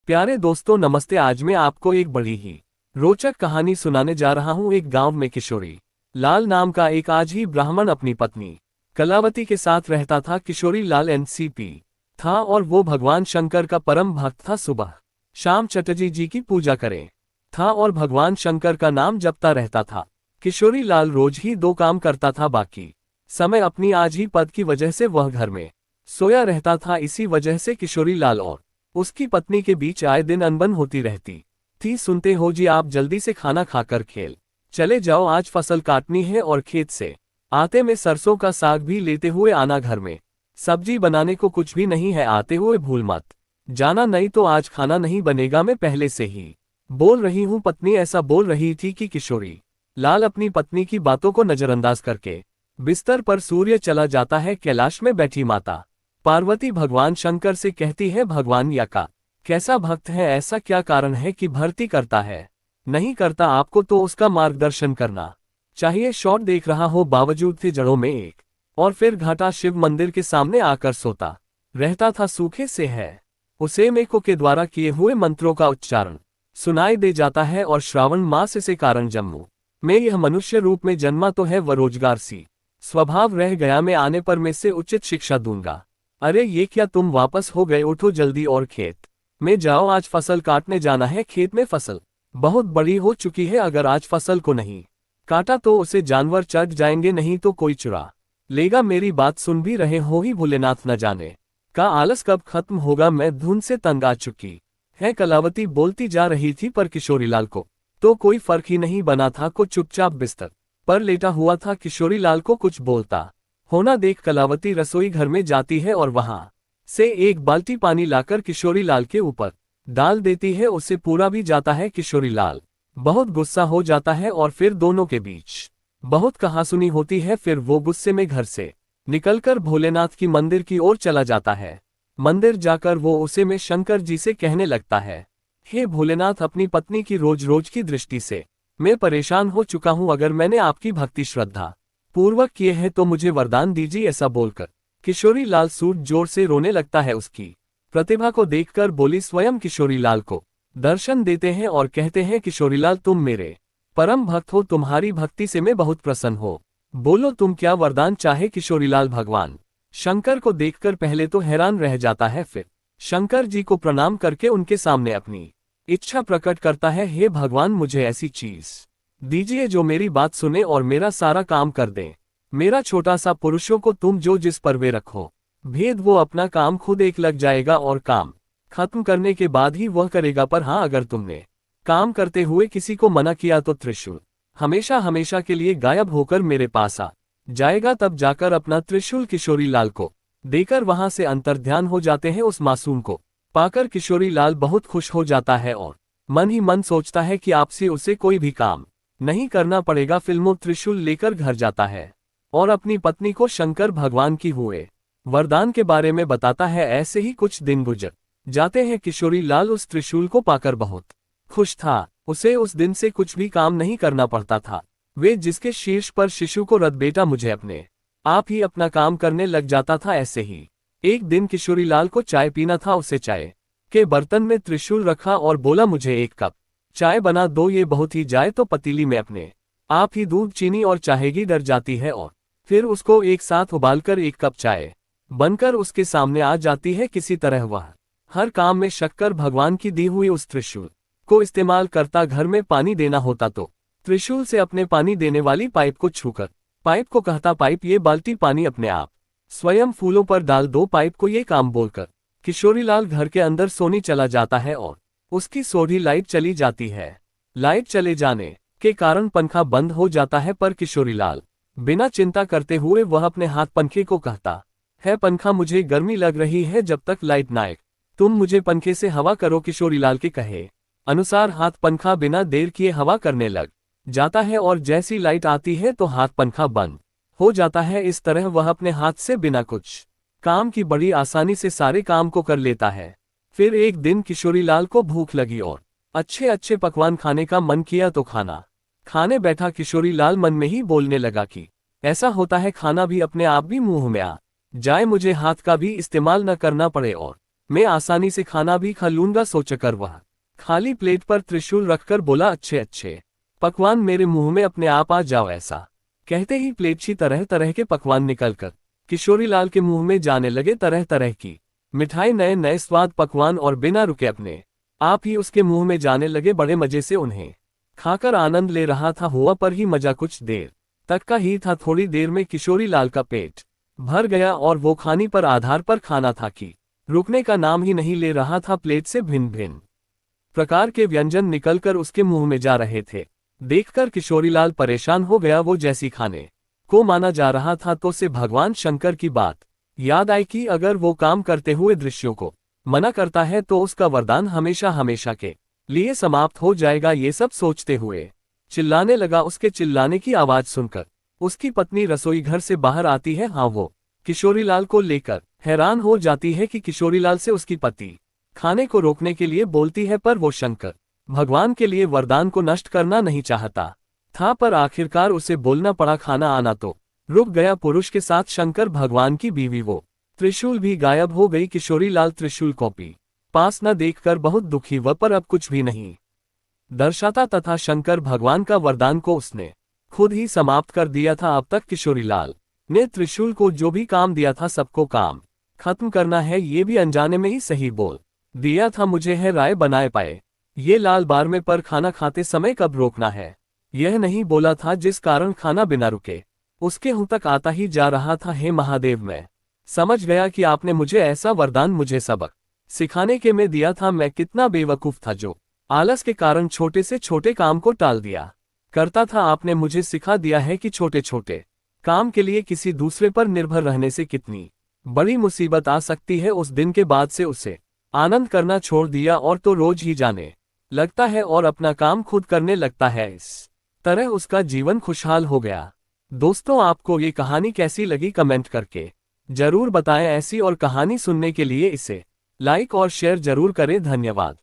प्यारे दोस्तों नमस्ते। आज मैं आपको एक बड़ी ही रोचक कहानी सुनाने जा रहा हूँ। एक गांव में किशोरी लाल नाम का एक आज ही ब्राह्मण अपनी पत्नी कलावती के साथ रहता था। किशोरी लाल एनसीपी था और वो भगवान शंकर का परम भक्त था। सुबह शाम चटर्जी जी की पूजा करे था और भगवान शंकर का नाम जपता रहता था। किशोरी लाल रोज ही दो काम करता था, बाकी समय अपनी आज ही पद की वजह से वह घर में सोया रहता था। इसी वजह से किशोरी लाल और उसकी पत्नी के बीच आए दिन अनबन होती रहती थी। सुनते हो जी, आप जल्दी से खाना खाकर खेल चले जाओ, आज फसल काटनी है और खेत से आते में सरसों का साग भी लेते हुए आना। घर में सब्जी बनाने को कुछ भी नहीं है, आते हुए भूल मत जाना, नहीं तो आज खाना नहीं बनेगा। मैं पहले से ही बोल रही हूँ। पत्नी ऐसा बोल रही थी कि किशोरी लाल अपनी पत्नी की बातों को नजरअंदाज करके बिस्तर पर सूर्य चला जाता है। कैलाश में बैठी माता पार्वती भगवान शंकर से कहती है, भगवान या का कैसा भक्त है, ऐसा क्या कारण है कि भर्ती करता है नहीं करता, आपको तो उसका मार्गदर्शन करना चाहिए। शॉट देख रहा हो, बावजूद थे जड़ों में एक और फिर घाटा शिव मंदिर के सामने आकर सोता रहता था। सूखे से है उसे मेको के द्वारा किए हुए मंत्रों का उच्चारण सुनाई दे जाता है और श्रावण मास से कारण जम्मू में यह मनुष्य रूप में जन्मा तो है, वह रोजगार सी स्वभाव रह गया। मैं आने पर मैं से उचित शिक्षा दूंगा। अरे ये क्या, तुम वापस हो गए, उठो जल्दी और खेत में जाओ, आज फसल काटने जाना है। खेत में फसल बहुत बड़ी हो चुकी है, अगर आज फसल को नहीं काटा तो उसे जानवर चट जाएंगे, नहीं तो कोई चुरा लेगा। मेरी बात सुन भी रहे हो ही भोलेनाथ, न जाने का आलस कब खत्म होगा, मैं धुंध से तंग आ चुकी है। कलावती बोलती जा रही थी पर किशोरीलाल को तो कोई फर्क ही नहीं बना था। को चुपचाप बिस्तर पर लेटा हुआ था। किशोरीलाल को कुछ बोलता होना देख कलावती रसोई घर में जाती है और वहां से एक बाल्टी पानी लाकर किशोरीलाल के ऊपर डाल देती है। उससे पूरा भी जाता है। किशोरीलाल बहुत गुस्सा हो जाता है और फिर दोनों के बीच बहुत कहासुनी होती है। फिर वो गुस्से में घर से निकलकर भोलेनाथ की मंदिर की ओर चला जाता है। मंदिर जाकर वो उसे में शंकर जी से कहने लगता है, हे भोलेनाथ, अपनी पत्नी की रोज रोज की दृष्टि से मैं परेशान हो चुका हूँ। अगर मैंने आपकी भक्ति श्रद्धा पूर्वक किए हैं तो मुझे वरदान दीजिए। ऐसा बोलकर किशोरी लाल सूट जोर से रोने लगता है। उसकी प्रतिभा को देखकर बोली स्वयं किशोरी लाल को दर्शन देते हैं और कहते हैं, किशोरीलाल तुम मेरे परम भक्त हो, तुम्हारी भक्ति से मैं बहुत प्रसन्न हो, बोलो तुम क्या वरदान चाहे। किशोरीलाल भगवान शंकर को देखकर पहले तो हैरान रह जाता है, फिर शंकर जी को प्रणाम करके उनके सामने अपनी इच्छा प्रकट करता है, हे भगवान, मुझे ऐसी चीज दीजिए जो मेरी बात सुने और मेरा सारा काम कर दे। मेरा छोटा सा पुरुषों को तुम जो जिस पर वे रखो भेद, वो अपना काम खुद एक लग जाएगा और काम खत्म करने के बाद ही वह करेगा। पर हाँ, अगर तुमने काम करते हुए किसी को मना किया तो त्रिशूल हमेशा हमेशा के लिए गायब होकर मेरे पास आ जाएगा। तब जाकर अपना त्रिशूल किशोरी लाल को देकर वहां से अंतर्ध्यान हो जाते हैं। उस मासूम को पाकर किशोरी लाल बहुत खुश हो जाता है और मन ही मन सोचता है कि आपसे उसे कोई भी काम नहीं करना पड़ेगा। फिल्मों त्रिशूल लेकर घर जाता है और अपनी पत्नी को शंकर भगवान की हुए वरदान के बारे में बताता है। ऐसे ही कुछ दिन गुजर जाते हैं। किशोरी लाल उस त्रिशूल को पाकर बहुत खुश था। उसे उस दिन से कुछ भी काम नहीं करना पड़ता था। वे जिसके शीर्ष पर शिशु को रथ बेटा मुझे अपने आप ही अपना काम करने लग जाता था। ऐसे ही एक दिन किशोरी लाल को चाय पीना था। उसे चाय के बर्तन में त्रिशूल रखा और बोला, मुझे एक कप चाय बना दो, ये बहुत ही जाए तो पतीली में अपने आप ही दूध, चीनी और चाहेगी डर जाती है और फिर उसको एक साथ उबालकर एक कप चाय बनकर उसके सामने आ जाती है। किसी तरह वह हर काम में शक्कर भगवान की दी हुई उस त्रिशूल को इस्तेमाल करता। घर में पानी देना होता तो त्रिशूल से अपने पानी देने वाली पाइप को छूकर पाइप को कहता, पाइप ये बाल्टी पानी अपने आप स्वयं फूलों पर डाल दो। पाइप को ये काम बोलकर किशोरीलाल घर के अंदर सोने चला जाता है और उसकी सोढ़ी लाइट चली जाती है। लाइट चले जाने के कारण पंखा बंद हो जाता है, पर किशोरीलाल बिना चिंता करते हुए वह अपने हाथ पंखे को कहता है, पंखा मुझे गर्मी लग रही है, जब तक लाइट ना आए तुम मुझे पंखे से हवा करो। किशोरीलाल के कहे अनुसार हाथ पंखा बिना देर किए हवा करने लग जाता है और जैसी लाइट आती है तो हाथ पंखा बंद हो जाता है। इस तरह वह अपने हाथ से बिना कुछ काम की बड़ी आसानी से सारे काम को कर लेता है। फिर एक दिन किशोरीलाल को भूख लगी और अच्छे अच्छे पकवान खाने का मन किया तो खाना खाने बैठा। किशोरीलाल मन में ही बोलने लगा कि ऐसा होता है खाना भी अपने आप भी मुंह में आ जाए, मुझे हाथ का भी इस्तेमाल न करना पड़े और मैं आसानी से खाना भी खा लूंगा, सोचकर वह खाली प्लेट पर त्रिशूल रखकर बोला, अच्छे अच्छे पकवान मेरे मुंह में अपने आप आ जाओ। ऐसा कहते ही प्लेट से तरह तरह के पकवान निकलकर किशोरीलाल के मुंह में जाने लगे। तरह तरह की मिठाई, नए नए स्वाद पकवान और बिना रुके अपने आप ही उसके मुंह में जाने लगे। बड़े मजे से उन्हें खाकर आनंद ले रहा था। हुआ पर ही मजा कुछ देर तक का ही था। थोड़ी देर में किशोरीलाल का पेट भर गया और वो खाने पर आधार पर खाना था कि रुकने का नाम ही नहीं ले रहा था। प्लेट से भिन्न भिन्न प्रकार के व्यंजन निकलकर उसके मुंह में जा रहे थे। देखकर किशोरीलाल परेशान हो गया। वो जैसी खाने को माना जा रहा था तो उसे भगवान शंकर की बात याद आई कि अगर वो काम करते हुए दृश्यों को मना करता है तो उसका वरदान हमेशा हमेशा के लिए समाप्त हो जाएगा। ये सब सोचते हुए चिल्लाने लगा। उसके चिल्लाने की आवाज सुनकर उसकी पत्नी रसोई घर से बाहर आती है। हाँ, वो किशोरीलाल को लेकर हैरान हो जाती है कि किशोरीलाल से उसकी पति खाने को रोकने के लिए बोलती है, पर वो शंकर भगवान के लिए वरदान को नष्ट करना नहीं चाहता था। पर आखिरकार उसे बोलना पड़ा। खाना आना तो रुक गया। पुरुष के साथ शंकर भगवान की बीवी वो त्रिशूल भी गायब हो गई। किशोरीलाल त्रिशूल को भी पास न देखकर बहुत दुखी हुआ, पर अब कुछ भी नहीं दर्शाता तथा शंकर भगवान का वरदान को उसने खुद ही समाप्त कर दिया था। अब तक किशोरीलाल ने त्रिशूल को जो भी काम दिया था सबको काम खत्म करना है, ये भी अनजाने में ही सही बोल दिया था। मुझे है राय बनाए पाए ये लाल बार में, पर खाना खाते समय कब रोकना है यह नहीं बोला था, जिस कारण खाना बिना रुके उसके मुंह तक आता ही जा रहा था। हे महादेव, मैं समझ गया कि आपने मुझे ऐसा वरदान मुझे सबक सिखाने के में दिया था। मैं कितना बेवकूफ था जो आलस के कारण छोटे से छोटे काम को टाल दिया करता था। आपने मुझे सिखा दिया है कि छोटे छोटे काम के लिए किसी दूसरे पर निर्भर रहने से कितनी बड़ी मुसीबत आ सकती है। उस दिन के बाद से उसे आनंद करना छोड़ दिया और तो रोज ही जाने लगता है और अपना काम खुद करने लगता है। इस तरह उसका जीवन खुशहाल हो गया। दोस्तों, आपको ये कहानी कैसी लगी कमेंट करके जरूर बताएं। ऐसी और कहानी सुनने के लिए इसे लाइक और शेयर जरूर करें। धन्यवाद।